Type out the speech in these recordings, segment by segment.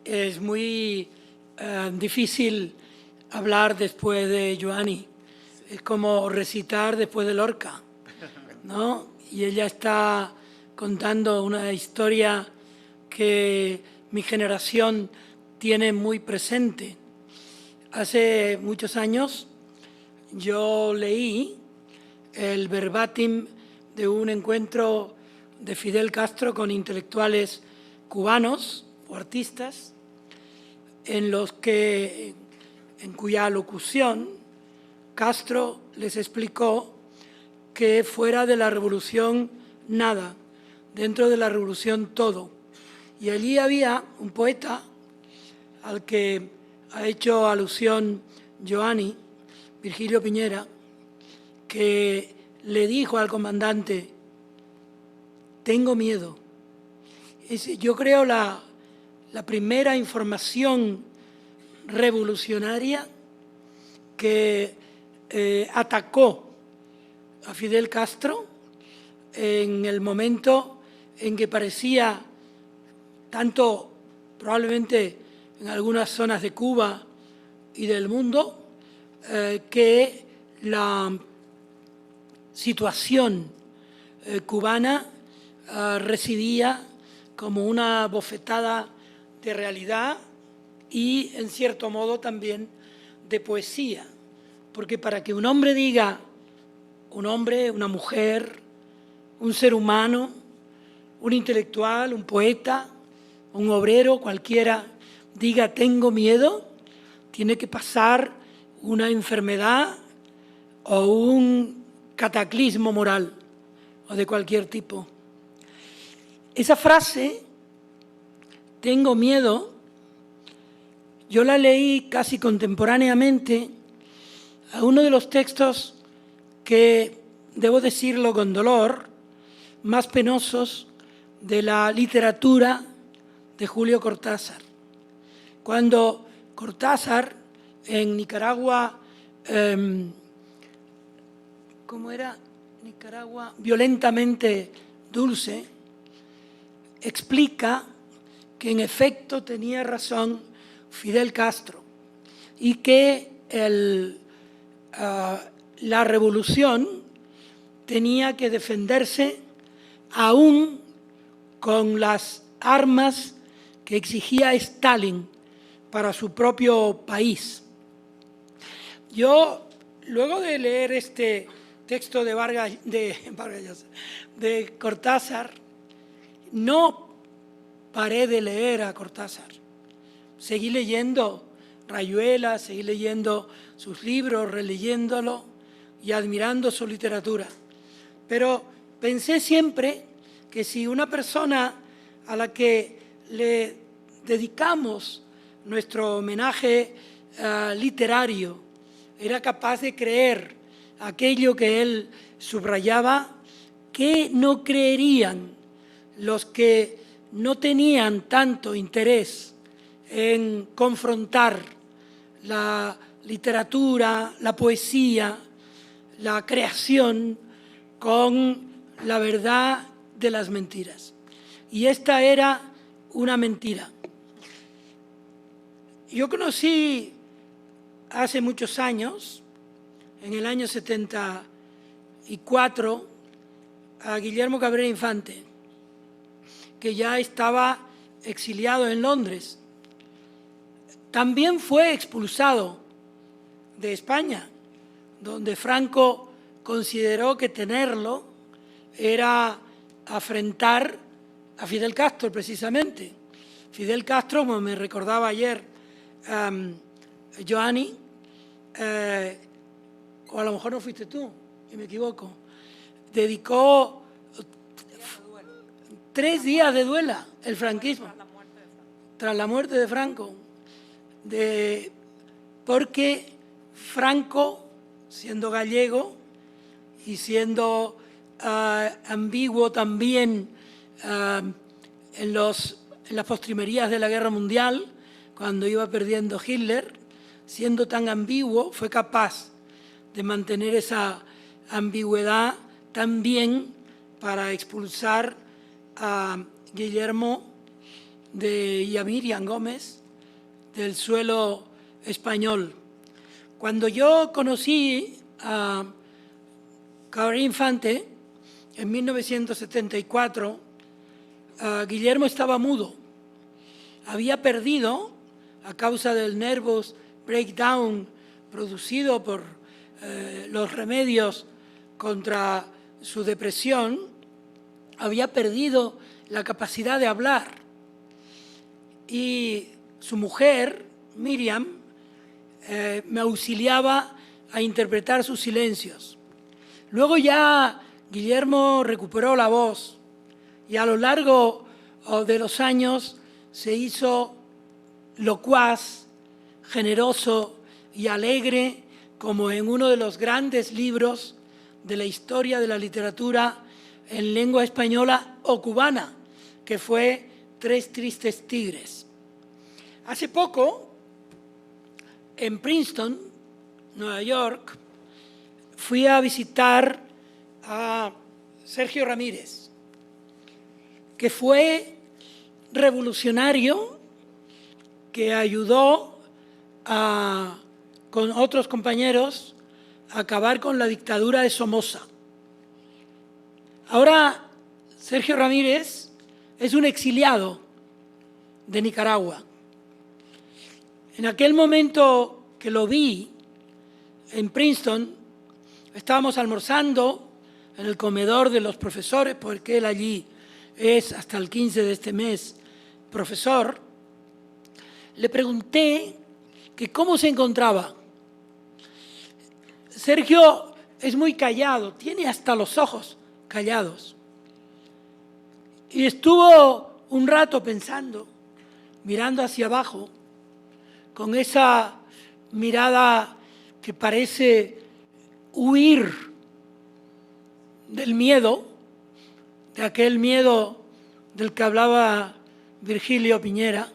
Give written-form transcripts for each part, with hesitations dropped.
Es muy difícil hablar después de Joanny. Es como recitar después de Lorca, ¿no? Y ella está contando una historia que mi generación tiene muy presente. Hace muchos años yo leí el verbatim de un encuentro de Fidel Castro con intelectuales cubanos o artistas, en cuya locución Castro les explicó que fuera de la revolución nada, dentro de la revolución todo. Y allí había un poeta al que ha hecho alusión Joanny, Virgilio Piñera, que le dijo al comandante: tengo miedo. Yo creo la primera información revolucionaria que atacó a Fidel Castro en el momento en que parecía, tanto probablemente en algunas zonas de Cuba y del mundo, que la situación cubana residía como una bofetada de realidad y, en cierto modo, también de poesía. Porque para que un hombre diga, un hombre, una mujer, un ser humano, un intelectual, un poeta, un obrero, cualquiera, diga tengo miedo, tiene que pasar una enfermedad o un cataclismo moral o de cualquier tipo. Esa frase, tengo miedo, yo la leí casi contemporáneamente a uno de los textos que, debo decirlo con dolor, más penosos de la literatura de Julio Cortázar. Cuando Cortázar en Nicaragua, ¿cómo era? Nicaragua violentamente dulce, explica que en efecto tenía razón Fidel Castro y que la revolución tenía que defenderse aún con las armas que exigía Stalin para su propio país. Yo, luego de leer este texto de Cortázar, no paré de leer a Cortázar. Seguí leyendo Rayuela, seguí leyendo sus libros, releyéndolo y admirando su literatura. Pero pensé siempre que si una persona a la que le dedicamos nuestro homenaje literario era capaz de creer aquello que él subrayaba, ¿qué no creerían los que no tenían tanto interés en confrontar la literatura, la poesía, la creación con la verdad de las mentiras? Y esta era una mentira. Yo conocí hace muchos años, en el año 74, a Guillermo Cabrera Infante, que ya estaba exiliado en Londres. También fue expulsado de España, donde Franco consideró que tenerlo era afrentar a Fidel Castro, precisamente. Fidel Castro, como me recordaba ayer Joanny, o a lo mejor no fuiste tú, y me equivoco, dedicó 3 días de duela, el franquismo, tras la muerte de Franco, porque Franco, siendo gallego y siendo ambiguo también en las postrimerías de la Guerra Mundial, cuando iba perdiendo Hitler, siendo tan ambiguo, fue capaz de mantener esa ambigüedad también para expulsar a Guillermo de Miriam Gómez, del suelo español. Cuando yo conocí a Cabrera Infante, en 1974, Guillermo estaba mudo. Había perdido, a causa del nervous breakdown producido por los remedios contra su depresión, había perdido la capacidad de hablar. Y su mujer, Miriam, me auxiliaba a interpretar sus silencios. Luego ya Guillermo recuperó la voz y a lo largo de los años se hizo locuaz, generoso y alegre, como en uno de los grandes libros de la historia de la literatura en lengua española o cubana, que fue Tres tristes tigres. Hace poco, en Princeton, Nueva York, fui a visitar a Sergio Ramírez, que fue revolucionario, que ayudó con otros compañeros a acabar con la dictadura de Somoza. Ahora Sergio Ramírez es un exiliado de Nicaragua. En aquel momento que lo vi en Princeton, estábamos almorzando en el comedor de los profesores, porque él allí es hasta el 15 de este mes profesor. Le pregunté que cómo se encontraba. Sergio es muy callado, tiene hasta los ojos callados. Y estuvo un rato pensando, mirando hacia abajo, con esa mirada que parece huir del miedo, de aquel miedo del que hablaba Virgilio Piñera.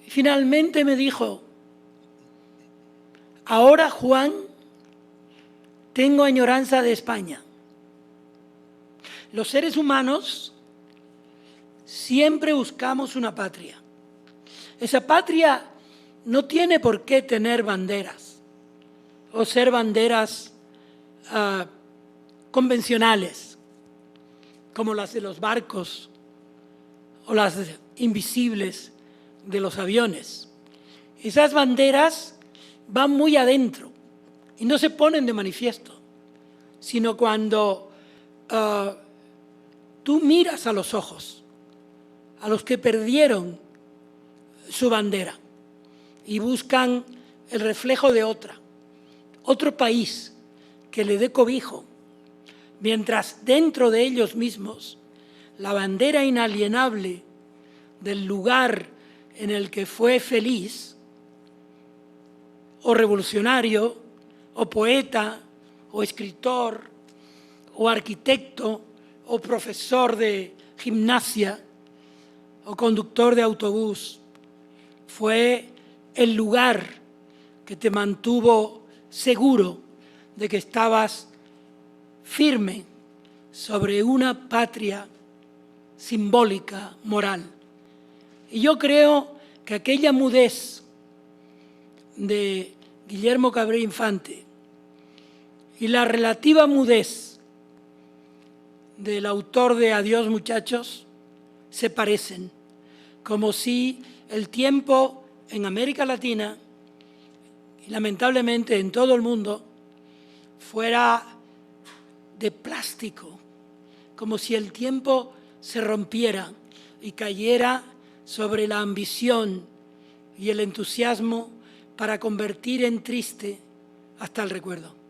Y finalmente me dijo: ahora, Juan, tengo añoranza de España. Los seres humanos siempre buscamos una patria. Esa patria no tiene por qué tener banderas o ser banderas convencionales, como las de los barcos o las invisibles de los aviones. Esas banderas van muy adentro y no se ponen de manifiesto, sino cuando tú miras a los ojos, a los que perdieron su bandera y buscan el reflejo de otro país que le dé cobijo, mientras dentro de ellos mismos la bandera inalienable del lugar en el que fue feliz, o revolucionario, o poeta, o escritor, o arquitecto, o profesor de gimnasia, o conductor de autobús, fue el lugar que te mantuvo seguro de que estabas firme sobre una patria simbólica, moral. Y yo creo que aquella mudez de Guillermo Cabrera Infante y la relativa mudez del autor de Adiós, muchachos, se parecen, como si el tiempo en América Latina y lamentablemente en todo el mundo fuera de plástico, como si el tiempo se rompiera y cayera sobre la ambición y el entusiasmo para convertir en triste hasta el recuerdo.